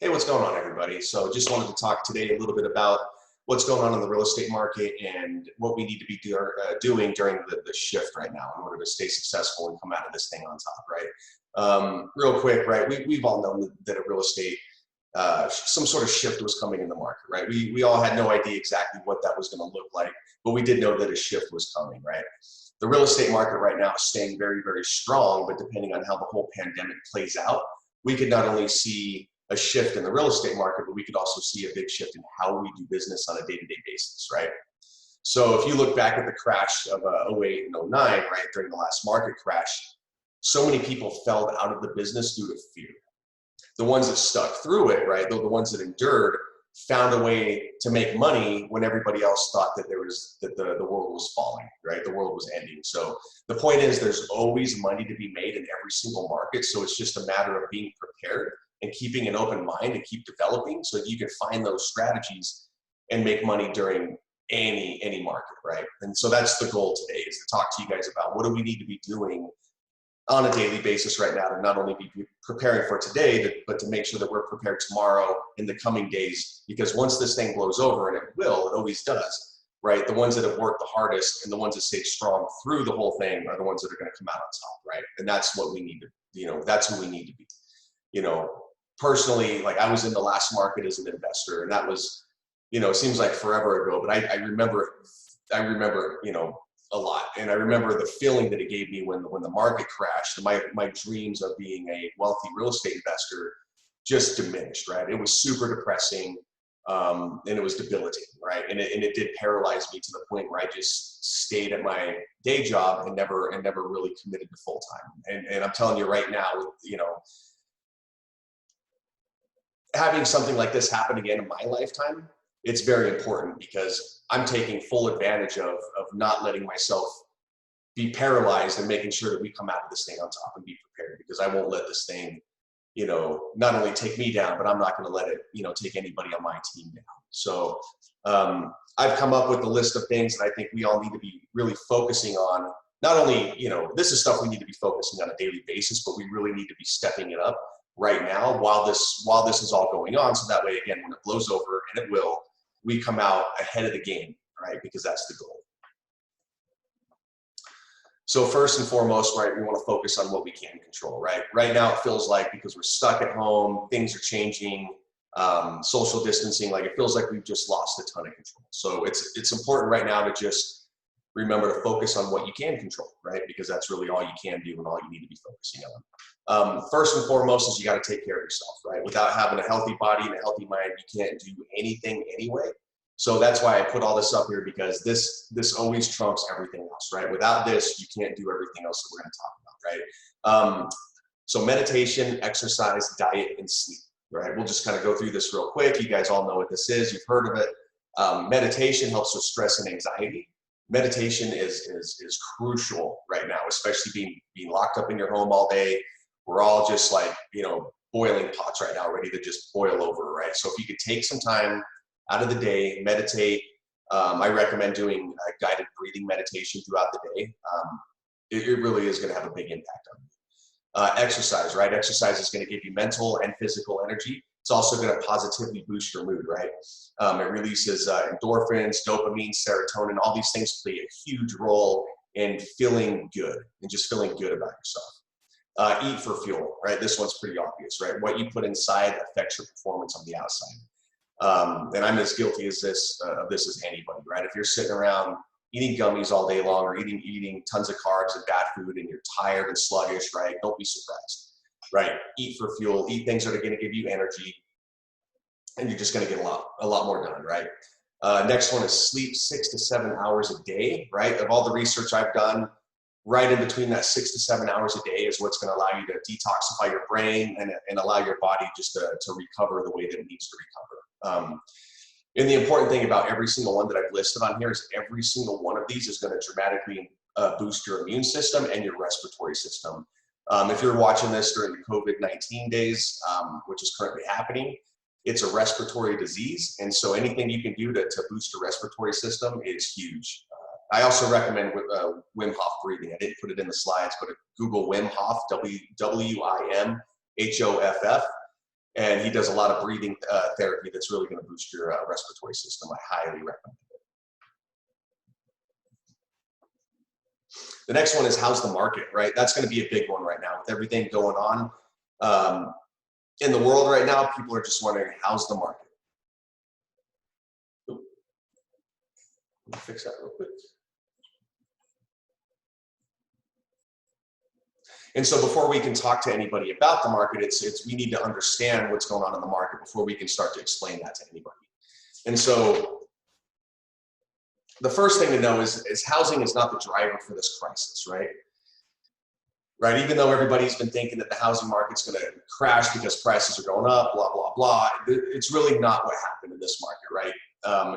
Hey, what's going on, everybody? So just wanted to talk today a little bit about what's going on in the real estate market and what we need to be doing during the shift right now in order to stay successful and come out of this thing on top, right? Real quick, right? We've all known that a real estate, some sort of shift was coming in the market, right? We all had no idea exactly what that was going to look like, but we did know that a shift was coming, right? The real estate market right now is staying very, very strong, but depending on how the whole pandemic plays out, we could not only see a shift in the real estate market, but we could also see a big shift in how we do business on a day-to-day basis, right? So if you look back at the crash of 08 and 09, right, during the last market crash, so many people fell out of the business due to fear. The ones that stuck through it, right, the ones that endured, found a way to make money when everybody else thought that the world was falling, right? The world was ending. So the point is there's always money to be made in every single market. So it's just a matter of being prepared and keeping an open mind and keep developing so that you can find those strategies and make money during any market, right? And so that's the goal today, is to talk to you guys about what do we need to be doing on a daily basis right now to not only be preparing for today, but to make sure that we're prepared tomorrow in the coming days, because once this thing blows over, and it always does, right? The ones that have worked the hardest and the ones that stayed strong through the whole thing are the ones that are going to come out on top, right? And that's what we need to, that's who we need to be. Personally, like I was in the last market as an investor, and that was, it seems like forever ago, but I remember, a lot. And I remember the feeling that it gave me when the market crashed. My dreams of being a wealthy real estate investor just diminished, right? It was super depressing, and it was debilitating, right? And it did paralyze me to the point where I just stayed at my day job and never really committed to full time. And I'm telling you right now, having something like this happen again in my lifetime, it's very important, because I'm taking full advantage of not letting myself be paralyzed and making sure that we come out of this thing on top and be prepared, because I won't let this thing, not only take me down, but I'm not going to let it, take anybody on my team down. So I've come up with a list of things that I think we all need to be really focusing on. Not only, this is stuff we need to be focusing on a daily basis, but we really need to be stepping it up right now while this is all going on. So that way, again, when it blows over, and it will, we come out ahead of the game, right? Because that's the goal. So first and foremost, right, we want to focus on what we can control, right? Right now, it feels like, because we're stuck at home, things are changing, social distancing, like it feels like we've just lost a ton of control. So it's important right now to just remember to focus on what you can control, right? Because that's really all you can do and all you need to be focusing on. First and foremost is you got to take care of yourself, right? Without having a healthy body and a healthy mind, you can't do anything anyway. So that's why I put all this up here, because this always trumps everything else, right? Without this, you can't do everything else that we're going to talk about, right? So meditation, exercise, diet, and sleep, right? We'll just kind of go through this real quick. You guys all know what this is. You've heard of it. Meditation helps with stress and anxiety. Meditation is crucial right now, especially being locked up in your home all day. We're all just like, boiling pots right now, ready to just boil over, right? So if you could take some time out of the day, meditate. I recommend doing guided breathing meditation throughout the day. It really is going to have a big impact on you. Exercise, right? Exercise is going to give you mental and physical energy. It's also going to positively boost your mood, right? It releases endorphins, dopamine, serotonin. All these things play a huge role in feeling good and just feeling good about yourself. Eat for fuel, right? This one's pretty obvious, right? What you put inside affects your performance on the outside. And I'm as guilty of this as anybody, right? If you're sitting around eating gummies all day long, or eating tons of carbs and bad food, and you're tired and sluggish, right? Don't be surprised. Right, eat for fuel, eat things that are going to give you energy, and you're just going to get a lot more done, right? Next one is sleep 6 to 7 hours a day, right? Of all the research I've done, right in between that 6 to 7 hours a day is what's going to allow you to detoxify your brain and allow your body just to recover the way that it needs to recover. And the important thing about every single one that I've listed on here is every single one of these is going to dramatically boost your immune system and your respiratory system. If you're watching this during the COVID-19 days, which is currently happening, it's a respiratory disease. And so anything you can do to boost your respiratory system is huge. I also recommend Wim Hof breathing. I didn't put it in the slides, but Google Wim Hof, W-I-M-H-O-F-F. And he does a lot of breathing therapy that's really going to boost your respiratory system. I highly recommend it. The next one is how's the market, right? That's going to be a big one right now with everything going on in the world right now. People are just wondering, how's the market? Let me fix that real quick. And so before we can talk to anybody about the market, we need to understand what's going on in the market before we can start to explain that to anybody. And so the first thing to know is housing is not the driver for this crisis, right? Right, even though everybody's been thinking that the housing market's going to crash because prices are going up, blah, blah, blah, it's really not what happened in this market, right?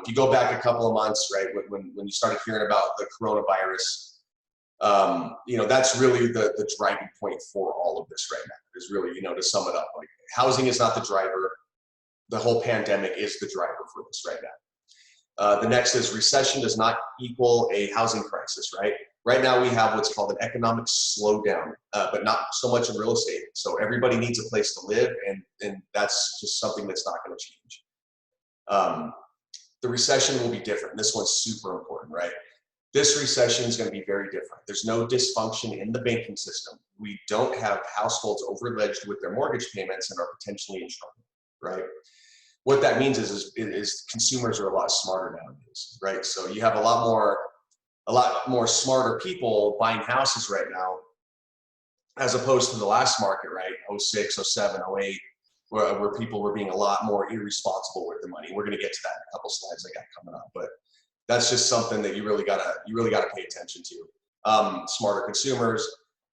If you go back a couple of months, right, when you started hearing about the coronavirus, you know, that's really the driving point for all of this right now, is really, you know, to sum it up, like housing is not the driver. The whole pandemic is the driver for this right now. The next is recession does not equal a housing crisis, right? Right now we have what's called an economic slowdown, but not so much in real estate. So everybody needs a place to live, and that's just something that's not going to change. The recession will be different. This one's super important, right? This recession is going to be very different. There's no dysfunction in the banking system. We don't have households overledged with their mortgage payments and are potentially in trouble, right? What that means is consumers are a lot smarter nowadays, right? So you have a lot more smarter people buying houses right now, as opposed to the last market, right? 06, 07, 08, where people were being a lot more irresponsible with their money. We're going to get to that in a couple slides I got coming up, but that's just something that you really gotta pay attention to. Smarter consumers.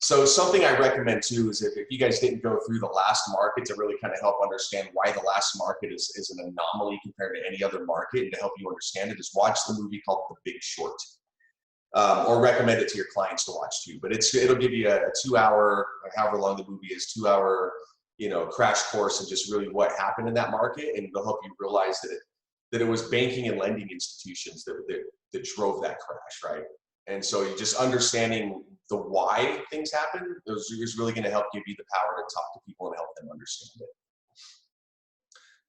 So something I recommend too is if you guys didn't go through the last market to really kind of help understand why the last market is an anomaly compared to any other market, and to help you understand it, is watch the movie called The Big Short. Or recommend it to your clients to watch too. But it'll give you a 2-hour, however long the movie is, 2-hour, you know, crash course in just really what happened in that market, and it'll help you realize that it was banking and lending institutions that drove that crash, right? And so you just understanding the why things happen is really going to help give you the power to talk to people and help them understand it.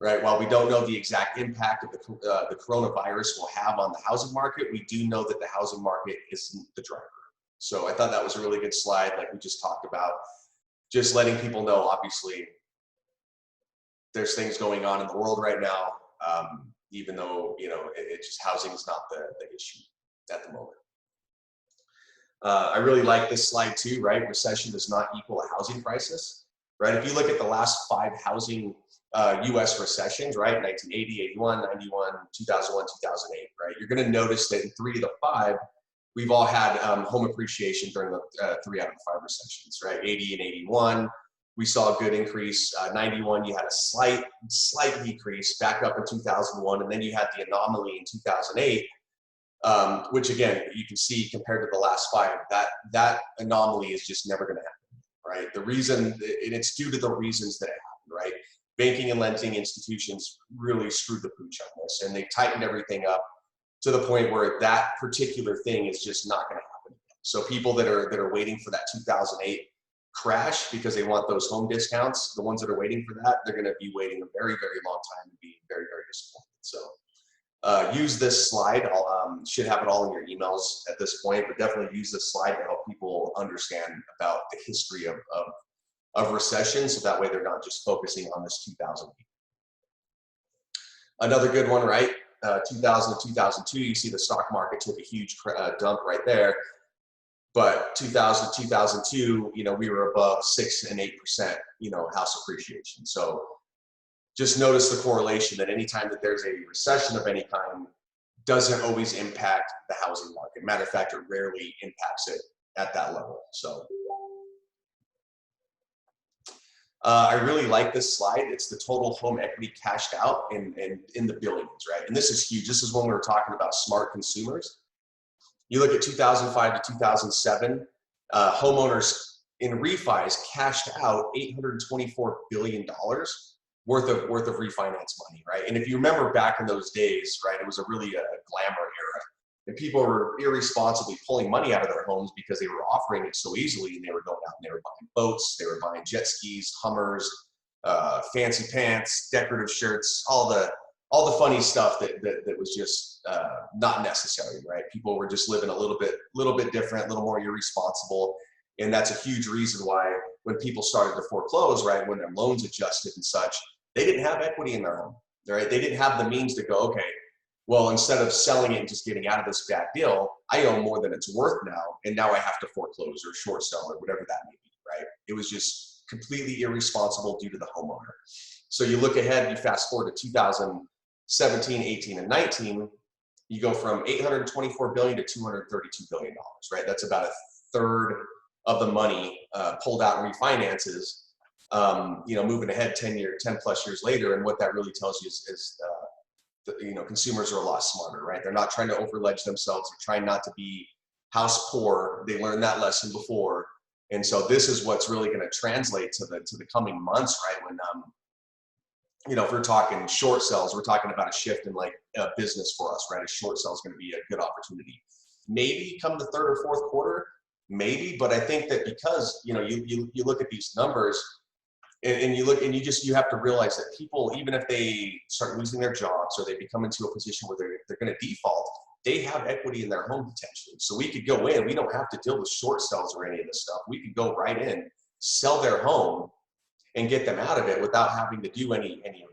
Right. While we don't know the exact impact of the coronavirus will have on the housing market, we do know that the housing market isn't the driver. So I thought that was a really good slide, like we just talked about, just letting people know, obviously, there's things going on in the world right now, even though, you know, it's just housing is not the issue at the moment. I really like this slide too, right? Recession does not equal a housing crisis, right? If you look at the last 5 housing U.S. recessions, right? 1980, 81, 91, 2001, 2008, right? You're going to notice that in 3 of the 5, we've all had home appreciation during the 3 out of the 5 recessions, right? 80 and 81, we saw a good increase. 91, you had a slight decrease back up in 2001, and then you had the anomaly in 2008, which again, you can see compared to the last 5, that anomaly is just never going to happen, right? The reason, and it's due to the reasons that it happened, right? Banking and lending institutions really screwed the pooch on this, and they tightened everything up to the point where that particular thing is just not going to happen. So people that are waiting for that 2008 crash because they want those home discounts, the ones that are waiting for that, they're going to be waiting a very, very long time and be very, very disappointed. So use this slide. I'll should have it all in your emails at this point, but definitely use this slide to help people understand about the history of recession, so that way they're not just focusing on this 2008. Another good one, right? 2000 to 2002, you see the stock market took a huge dump right there. But 2000 to 2002, you know, we were above 6 and 8%, you know, house appreciation. So just notice the correlation that anytime that there's a recession of any kind, doesn't always impact the housing market. Matter of fact, it rarely impacts it at that level. So I really like this slide. It's the total home equity cashed out in the billions, right? And this is huge. This is when we were talking about smart consumers. You look at 2005 to 2007, homeowners in refis cashed out $824 billion worth of refinance money, right? And if you remember back in those days, right, it was a really glamour era, and people were irresponsibly pulling money out of their homes because they were offering it so easily, and they were going out and they were buying boats, they were buying jet skis, Hummers, fancy pants, decorative shirts, all the funny stuff that was just not necessary, right? People were just living a little bit different, a little more irresponsible. And that's a huge reason why when people started to foreclose, right, when their loans adjusted and such, they didn't have equity in their home, right? They didn't have the means to go, okay, well, instead of selling it and just getting out of this bad deal, I owe more than it's worth now, and now I have to foreclose or short sell or whatever that may be, right? It was just completely irresponsible due to the homeowner. So you look ahead, you fast forward to 2017, 18, and 19, you go from $824 billion to $232 billion, right? That's about a third of the money pulled out in refinances, moving ahead 10 plus years later. And what that really tells you is consumers are a lot smarter, right? They're not trying to overledge themselves. They're trying not to be house poor. They learned that lesson before. And so this is what's really going to translate to the coming months, right? When, if we're talking short sales, we're talking about a shift in like business for us, right? A short sale is going to be a good opportunity. Maybe come the third or fourth quarter, maybe, but I think that because, you look at these numbers and you look and you have to realize that people, even if they start losing their jobs or they become into a position where they're going to default, they have equity in their home potentially. So we could go in, we don't have to deal with short sales or any of this stuff. We could go right in, sell their home and get them out of it without having to do any of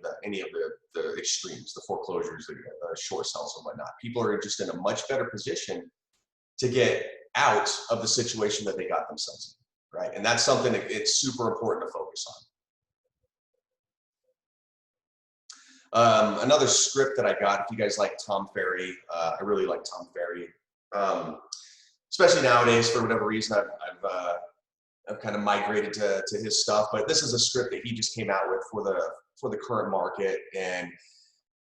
the extremes, the foreclosures, the short sales and whatnot. People are just in a much better position to get out of the situation that they got themselves in, right? And that's something that it's super important to focus on. Another script that I got, if you guys like Tom Ferry, I really like Tom Ferry, especially nowadays for whatever reason. I've kind of migrated to his stuff, but this is a script that he just came out with for the current market. And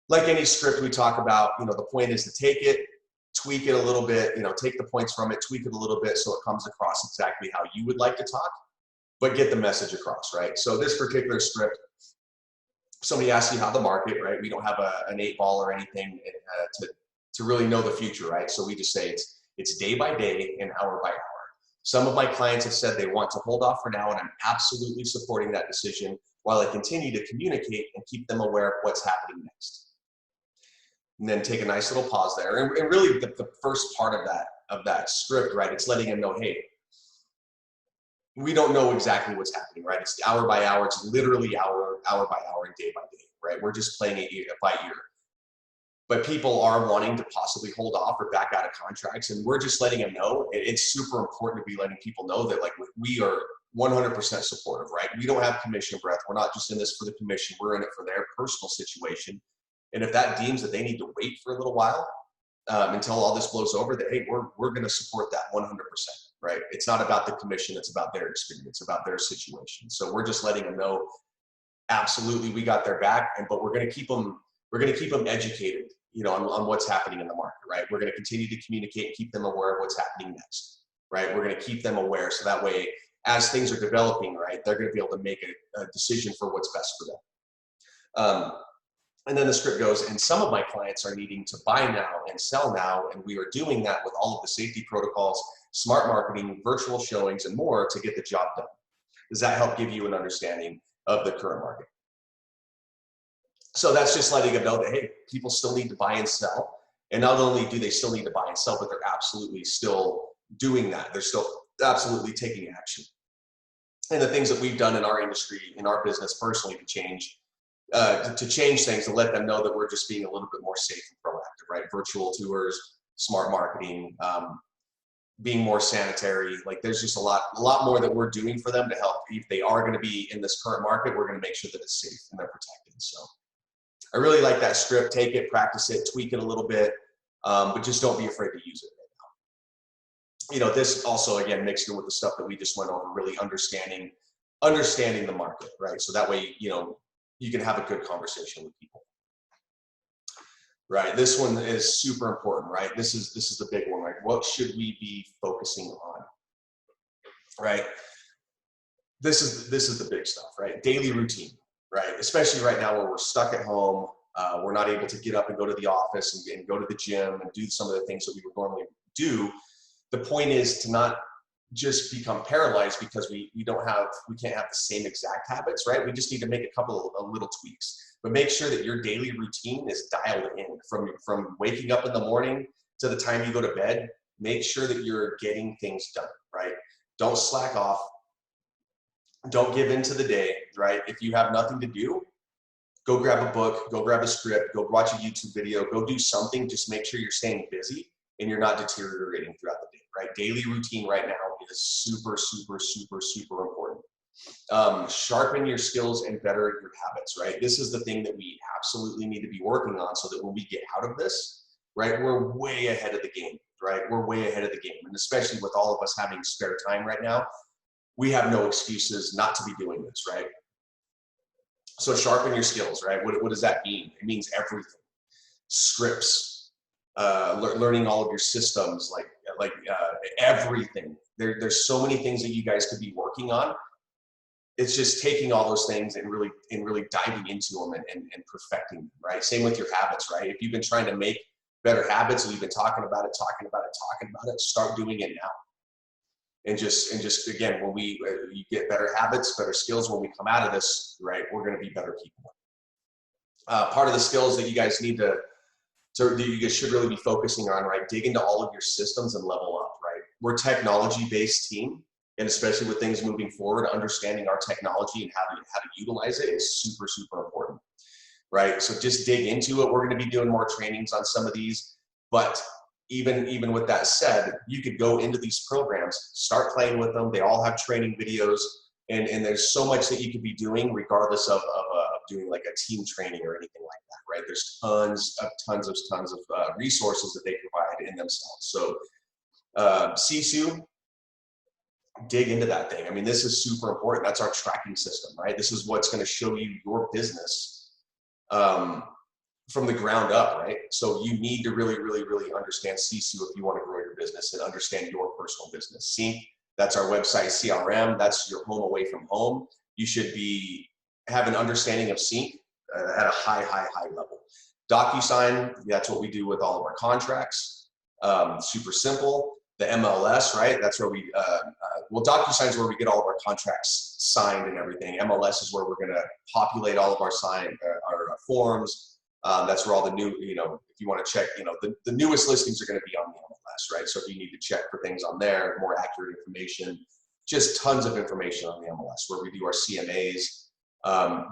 like any script we talk about, the point is to take it, tweak it a little bit, take the points from it, tweak it a little bit so it comes across exactly how you would like to talk, but get the message across, right? So this particular script, somebody asks you how the market, right? We don't have an 8-ball or anything to really know the future, right? So we just say it's day by day and hour by hour. Some of my clients have said they want to hold off for now, and I'm absolutely supporting that decision while I continue to communicate and keep them aware of what's happening next. And then take a nice little pause there. And really the first part of that script, right? It's letting them know, hey, we don't know exactly what's happening, right? It's hour by hour. It's literally hour by hour and day by day, right? We're just playing it by ear. But people are wanting to possibly hold off or back out of contracts, and we're just letting them know. It's super important to be letting people know that, like, we are 100% supportive, right? We don't have commission breath. We're not just in this for the commission. We're in it for their personal situation. And if that deems that they need to wait for a little while until all this blows over, that, hey, we're going to support that 100%, right? It's not about the commission. It's about their experience, about their situation. So we're just letting them know, absolutely, we got their back, but we're going to keep them educated, on what's happening in the market, right? We're going to continue to communicate and keep them aware of what's happening next, right? We're going to keep them aware so that way, as things are developing, right, they're going to be able to make a decision for what's best for them. And then the script goes, and some of my clients are needing to buy now and sell now, and we are doing that with all of the safety protocols, smart marketing, virtual showings, and more to get the job done. Does that help give you an understanding of the current market? So that's just letting them know that, hey, people still need to buy and sell. And not only do they still need to buy and sell, but they're absolutely still doing that. They're still absolutely taking action. And the things that we've done in our industry, in our business personally, to change things, to let them know that we're just being a little bit more safe and proactive, right? Virtual tours, smart marketing, being more sanitary. Like, there's just a lot more that we're doing for them to help. If they are going to be in this current market, we're going to make sure that it's safe and they're protected. So I really like that script. Take it, practice it, tweak it a little bit, but just don't be afraid to use it right now. This also, again, mixed in with the stuff that we just went over, really understanding the market, right? So that way, you can have a good conversation with people. Right, this one is super important, right? This is the big one, right? What should we be focusing on, right? This is the big stuff, right? Daily routine, right? Especially right now where we're stuck at home, we're not able to get up and go to the office and go to the gym and do some of the things that we would normally do. The point is to not just become paralyzed because we can't have the same exact habits, right? We just need to make a couple of little tweaks, but make sure that your daily routine is dialed in from waking up in the morning to the time you go to bed. Make sure that you're getting things done, right? Don't slack off. Don't give in to the day, right? If you have nothing to do, go grab a book, go grab a script, go watch a YouTube video, go do something. Just make sure you're staying busy and you're not deteriorating throughout the day, right? Daily routine right now is super, super, super, super important. Sharpen your skills and better your habits, right? This is the thing that we absolutely need to be working on so that when we get out of this, right, we're way ahead of the game, right? We're way ahead of the game. And especially with all of us having spare time right now, we have no excuses not to be doing this, right? So sharpen your skills, right? What does that mean? It means everything. Scripts, learning all of your systems, like everything. There's so many things that you guys could be working on. It's just taking all those things and really diving into them and perfecting them, right? Same with your habits, right? If you've been trying to make better habits and you've been talking about it, start doing it now. And just again, when you get better habits, better skills, when we come out of this, right, we're going to be better people. Part of the skills that you guys need that you guys should really be focusing on, right? Dig into all of your systems and level up, right? We're a technology-based team, and especially with things moving forward, understanding our technology and how to utilize it is super, super important, right? So just dig into it. We're going to be doing more trainings on some of these, but even with that said, you could go into these programs, start playing with them. They all have training videos, and there's so much that you could be doing regardless of doing like a team training or anything like that, right? There's tons of resources that they provide in themselves. So Sisu, dig into that thing. I mean, this is super important. That's our tracking system, right? This is what's going to show you your business from the ground up, right? So you need to really understand Sisu if you want to grow your business and understand your personal business. Sync, that's our website CRM. That's your home away from home. You should have an understanding of Sync at a high level. DocuSign, that's what we do with all of our contracts. Super simple. The MLS, right? That's where well, DocuSign is where we get all of our contracts signed and everything. MLS is where we're going to populate all of our our forms. That's where all the new, if you want to check, the newest listings are going to be on the MLS, right? So if you need to check for things on there, more accurate information, just tons of information on the MLS where we do our CMAs.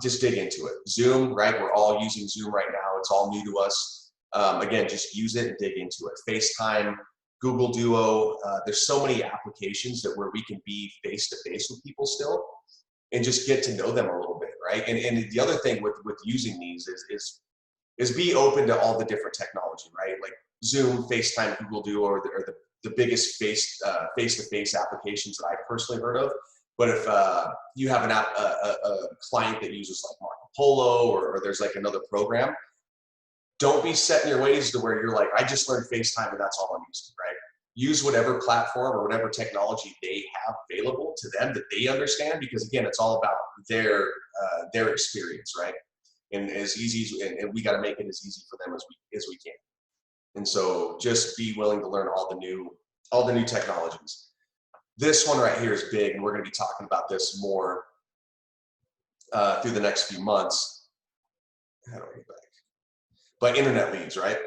Just dig into it. Zoom, right? We're all using Zoom right now. It's all new to us. Again, just use it and dig into it. FaceTime, Google Duo. There's so many applications where we can be face-to-face with people still and just get to know them a little bit, right? And the other thing with using these is be open to all the different technology, right? Like Zoom, FaceTime, Google Duo are the biggest face-to-face applications that I've personally heard of. But if you have a client that uses like Marco Polo or there's like another program, don't be set in your ways to where you're like, I just learned FaceTime and that's all I'm using, right? Use whatever platform or whatever technology they have available to them that they understand, because again, it's all about their experience, right? And and we got to make it as easy for them as we can. And so just be willing to learn all the new technologies. This one right here is big, and we're going to be talking about this more through the next few months. How do I get back? But internet leads, right?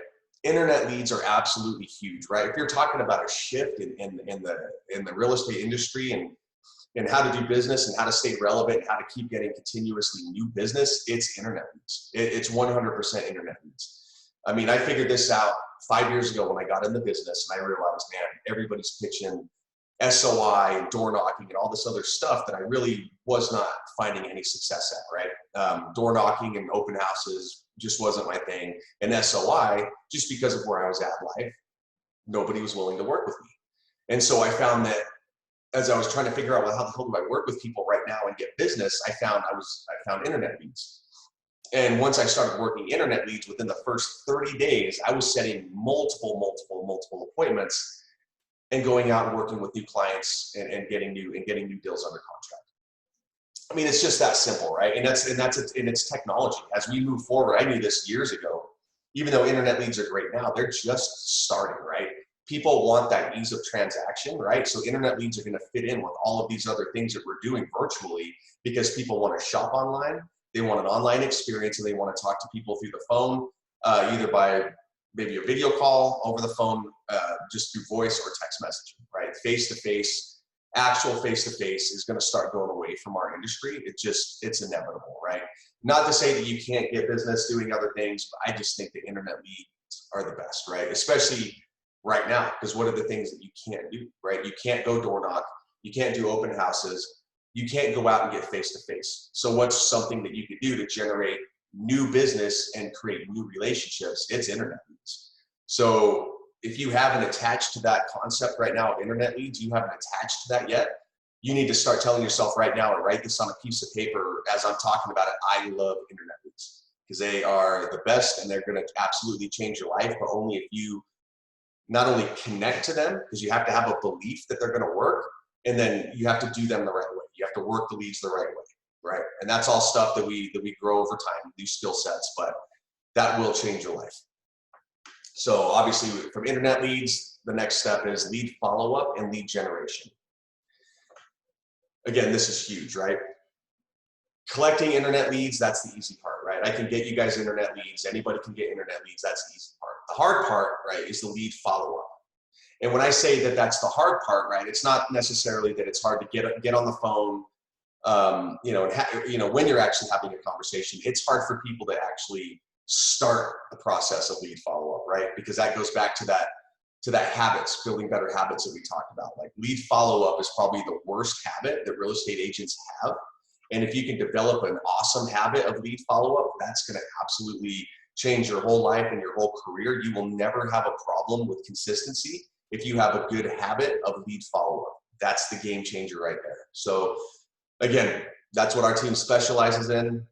Internet leads are absolutely huge, right? If you're talking about a shift in the real estate industry and how to do business and how to stay relevant, and how to keep getting continuously new business, it's internet leads. It's 100% internet leads. I mean, I figured this out 5 years ago when I got in the business, and I realized, man, everybody's pitching SOI and door knocking and all this other stuff that I really was not finding any success at, right? Door knocking and open houses just wasn't my thing. And SOI, just because of where I was at in life, nobody was willing to work with me. And so I found that as I was trying to figure out, well, how the hell do I work with people right now and get business, I found internet leads. And once I started working internet leads, within the first 30 days, I was setting multiple appointments and going out and working with new clients and getting new deals under contract. I mean, it's just that simple, right? And it's technology. As we move forward, I knew this years ago. Even though internet leads are great now, they're just starting, right? people want that ease of transaction, right? So internet leads are going to fit in with all of these other things that we're doing virtually because people want to shop online. They want an online experience and they want to talk to people through the phone, either by maybe a video call, over the phone, just through voice or text messaging, right? Face-to-face, actual face-to-face is going to start going away from our industry. It's inevitable, right? Not to say that you can't get business doing other things, but I just think the internet leads are the best, right? Especially right now, because what are the things that you can't do, right? You can't go door knock, you can't do open houses, you can't go out and get face-to-face. So what's something that you could do to generate new business and create new relationships? It's internet leads. So if you haven't attached to that concept right now of internet leads, you haven't attached to that yet, you need to start telling yourself right now and write this on a piece of paper as I'm talking about it. I love internet leads because they are the best and they're going to absolutely change your life, but only if you not only connect to them, because you have to have a belief that they're going to work, and then you have to do them the right way. You have to work the leads the right way, right? And that's all stuff that we grow over time, these skill sets, but that will change your life. So obviously from internet leads, the next step is lead follow-up and lead generation. Again, this is huge, right? Collecting internet leads, that's the easy part, right? I can get you guys internet leads. Anybody can get internet leads. That's the easy part. The hard part, right, is the lead follow-up. And when I say that that's the hard part, right, it's not necessarily that it's hard to get on the phone, when you're actually having a conversation. It's hard for people to actually start the process of lead follow-up, right? Because that goes back to that habits, building better habits that we talked about. Like lead follow-up is probably the worst habit that real estate agents have. And if you can develop an awesome habit of lead follow-up, that's going to absolutely change your whole life and your whole career. You will never have a problem with consistency if you have a good habit of lead follow-up. That's the game changer right there. So again, that's what our team specializes in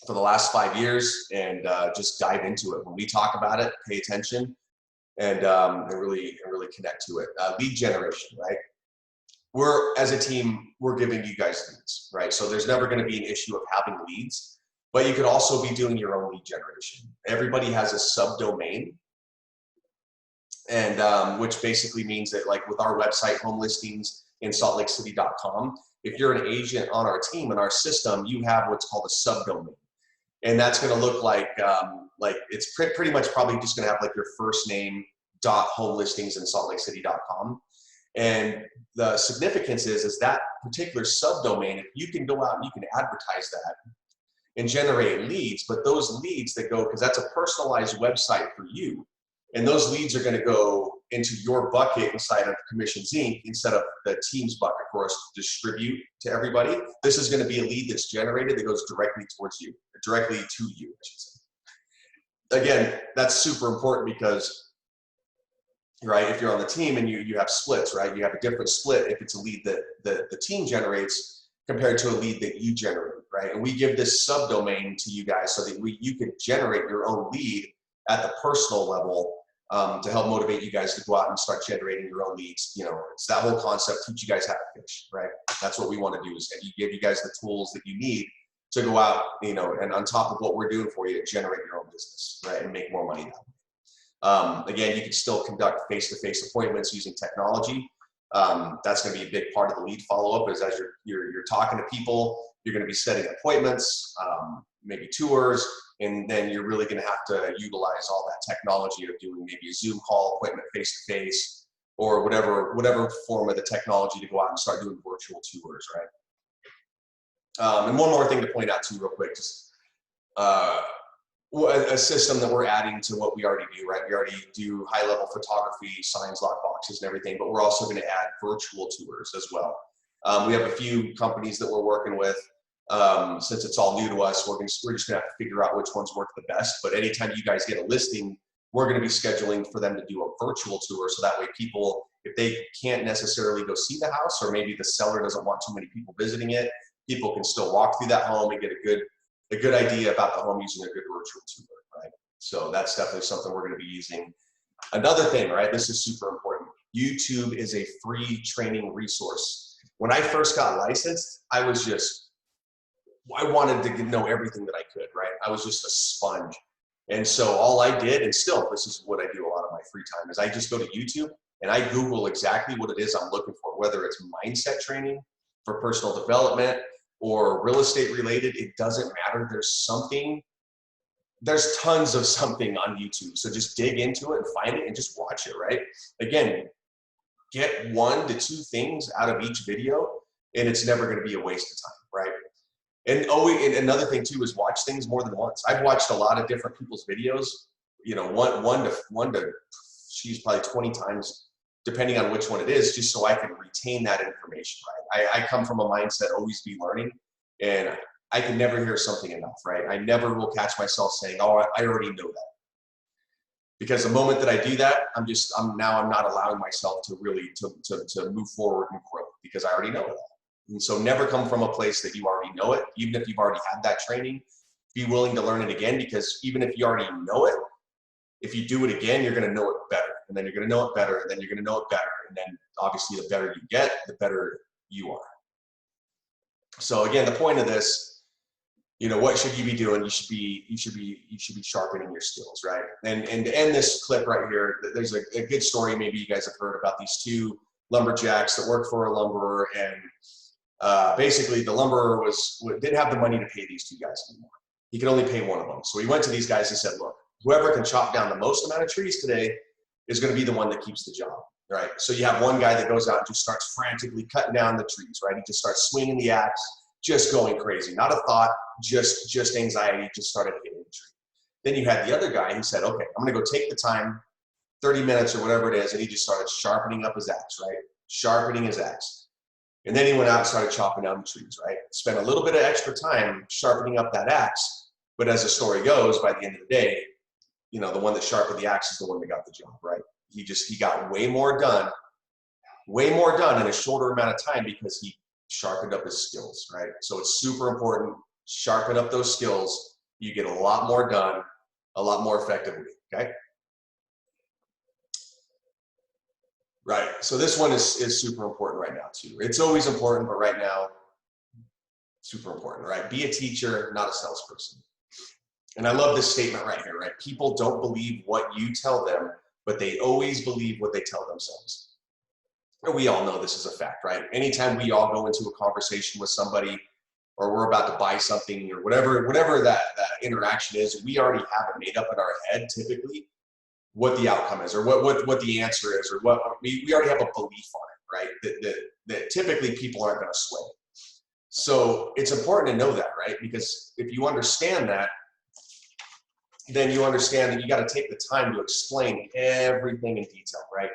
for the last 5 years, and just dive into it. When we talk about it, pay attention and really connect to it. Lead generation, right? As a team, we're giving you guys leads, right? So there's never going to be an issue of having leads, but you could also be doing your own lead generation. Everybody has a subdomain, and which basically means that, like with our website, home listings in saltlakecity.com, if you're an agent on our team, in our system, you have what's called a subdomain. And that's going to look like it's pretty much probably just going to have like your first name .homelistings in saltlakecity.com. And the significance is that particular subdomain, if you can go out and you can advertise that and generate leads, but those leads that go, because that's a personalized website for you, and those leads are going to go into your bucket inside of Commissions Inc. instead of the team's bucket for us to distribute to everybody. This is going to be a lead that's generated that goes directly towards you, directly to you, I should say. Again, that's super important because, right, if you're on the team and you have splits, right, you have a different split if it's a lead that the team generates compared to a lead that you generate, right? And we give this subdomain to you guys so that you can generate your own lead at the personal level, to help motivate you guys to go out and start generating your own leads. You know, it's that whole concept, teach you guys how to fish, right? That's what we want to do, is give you guys the tools that you need to go out, and on top of what we're doing for you, generate your own business, right? And make more money that way. Again, you can still conduct face-to-face appointments using technology. That's going to be a big part of the lead follow-up, is as you're talking to people, you're going to be setting appointments, maybe tours, and then you're really going to have to utilize all that technology of doing maybe a Zoom call appointment face-to-face, or whatever form of the technology to go out and start doing virtual tours, right? And one more thing to point out too real quick, just a system that we're adding to what we already do, right? We already do high-level photography, signs, lock boxes, and everything, but we're also going to add virtual tours as well. We have a few companies that we're working with. Since it's all new to us, we're just going to have to figure out which ones work the best. But anytime you guys get a listing, we're going to be scheduling for them to do a virtual tour. So that way people, if they can't necessarily go see the house, or maybe the seller doesn't want too many people visiting it, people can still walk through that home and get a good idea about the home using a good virtual tour, right? So that's definitely something we're going to be using. Another thing, right? This is super important. YouTube is a free training resource. When I first got licensed, I wanted to know everything that I could, right? I was just a sponge. And so all I did, and still, this is what I do a lot of my my free time is I just go to YouTube and I Google exactly what it is I'm looking for, whether it's mindset training for personal development or real estate related. It doesn't matter. There's tons of something on YouTube. So just dig into it and find it and just watch it, right? Again, get 1 to 2 things out of each video and it's never going to be a waste of time, right? And and another thing too is watch things more than once. I've watched a lot of different people's videos, you know, one to she's probably 20 times, depending on which one it is, just so I can retain that information, right? I come from a mindset, always be learning, and I can never hear something enough, right? I never will catch myself saying, oh, I already know that. Because the moment that I do that, I'm not allowing myself to really, to move forward and grow because I already know that. And so never come from a place that you already know it. Even if you've already had that training, be willing to learn it again, because even if you already know it, if you do it again, you're going to know it better. And then you're going to know it better. And then you're going to know it better. And then obviously the better you get, the better you are. So again, the point of this, you know, what should you be doing? You should be sharpening your skills, right? And to end this clip right here, there's a good story maybe you guys have heard about these 2 lumberjacks that work for a lumberer, and basically the lumberer didn't have the money to pay these 2 guys anymore. He could only pay one of them. So he went to these guys and said, look, whoever can chop down the most amount of trees today is going to be the one that keeps the job, right? So you have one guy that goes out and just starts frantically cutting down the trees, right? He just starts swinging the axe, just going crazy. Not a thought, just anxiety, just started hitting the tree. Then you had the other guy who said, okay, I'm going to go take the time, 30 minutes or whatever it is, and he just started sharpening up his axe, right? Sharpening his axe. And then he went out and started chopping down the trees, right? Spent a little bit of extra time sharpening up that axe, but as the story goes, by the end of the day, you know, the one that sharpened the axe is the one that got the job, right? He got way more done in a shorter amount of time because he sharpened up his skills, right? So it's super important. Sharpen up those skills. You get a lot more done, a lot more effectively, okay? Right, so this one is super important right now too. It's always important, but right now, super important, right? Be a teacher, not a salesperson. And I love this statement right here, right? People don't believe what you tell them, but they always believe what they tell themselves. And we all know this is a fact, right? Anytime we all go into a conversation with somebody, or we're about to buy something, or whatever that interaction is, we already have it made up in our head typically what the outcome is, or what the answer is, or what we already have a belief on it, right? That typically people aren't going to sway. So it's important to know that, right? Because if you understand that, then you understand that you got to take the time to explain everything in detail, right?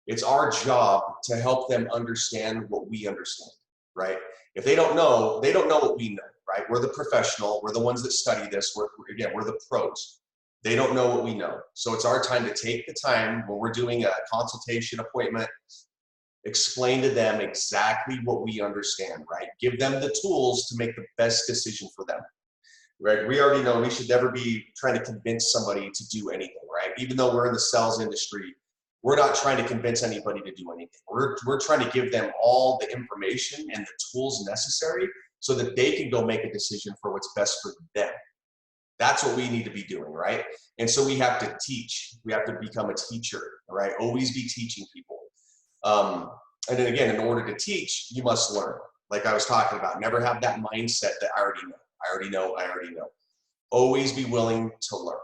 It's our job to help them understand what we understand, right? If they don't know what we know, right? We're the professional, we're the ones that study this, we're the pros. They don't know what we know. So it's our time to take the time when we're doing a consultation appointment, explain to them exactly what we understand, right? Give them the tools to make the best decision for them, right? We already know we should never be trying to convince somebody to do anything, right? Even though we're in the sales industry, we're not trying to convince anybody to do anything. We're trying to give them all the information and the tools necessary so that they can go make a decision for what's best for them. That's what we need to be doing, right? And so we have to teach. We have to become a teacher, right? Always be teaching people. And then again, in order to teach, you must learn. Like I was talking about, never have that mindset that I already know. Always be willing to learn,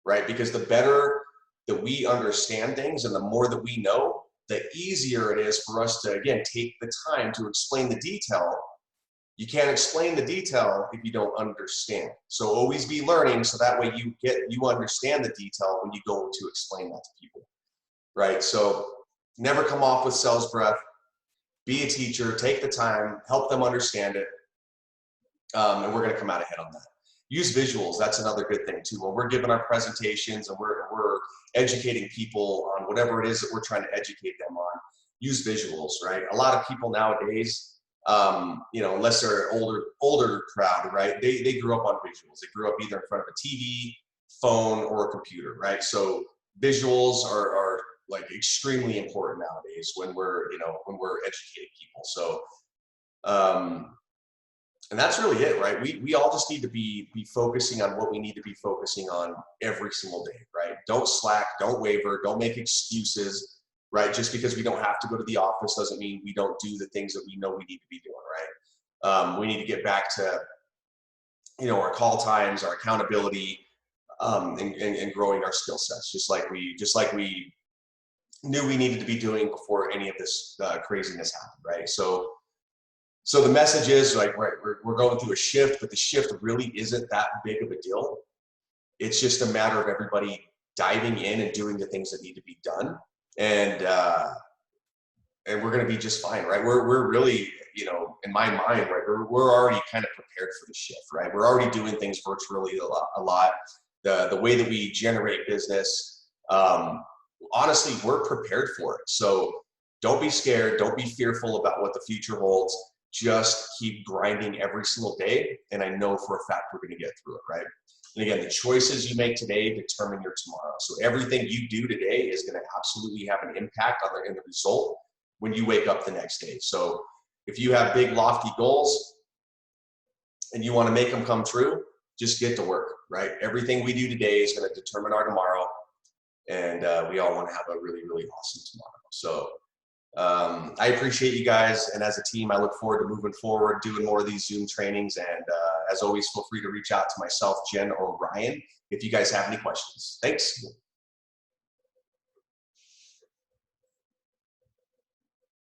right? Because the better that we understand things and the more that we know, the easier it is for us to, again, take the time to explain the detail. You can't explain the detail if you don't understand. So always be learning so that way you understand the detail when you go to explain that to people, right? So never come off with sales breath. Be a teacher, take the time, help them understand it, and we're gonna come out ahead on that. Use visuals, that's another good thing too. When we're giving our presentations and we're educating people on whatever it is that we're trying to educate them on, use visuals, right? A lot of people nowadays, unless they're an older crowd, right? They grew up on visuals. They grew up either in front of a TV, phone, or a computer, right? So visuals are like extremely important nowadays when we're educating people. So And that's really it, right? We all just need to be focusing on what we need to be focusing on every single day, right? Don't slack, don't waver, don't make excuses, right? Just because we don't have to go to the office doesn't mean we don't do the things that we know we need to be doing, right? We need to get back to, our call times, our accountability, and growing our skill sets, just like we knew we needed to be doing before any of this craziness happened, right? So the message is like, right, we're going through a shift, but the shift really isn't that big of a deal. It's just a matter of everybody diving in and doing the things that need to be done. And we're going to be just fine, right? We're really, in my mind, right, we're already kind of prepared for the shift, right? We're already doing things virtually a lot. The way that we generate business, honestly, we're prepared for it. So don't be scared. Don't be fearful about what the future holds. Just keep grinding every single day. And I know for a fact we're going to get through it, right? And again, the choices you make today determine your tomorrow. So everything you do today is going to absolutely have an impact in the result when you wake up the next day. So if you have big, lofty goals and you want to make them come true, just get to work, right? Everything we do today is going to determine our tomorrow. And we all want to have a really, really awesome tomorrow. So I appreciate you guys. And as a team, I look forward to moving forward, doing more of these Zoom trainings. And as always, feel free to reach out to myself, Jen, or Ryan if you guys have any questions. Thanks.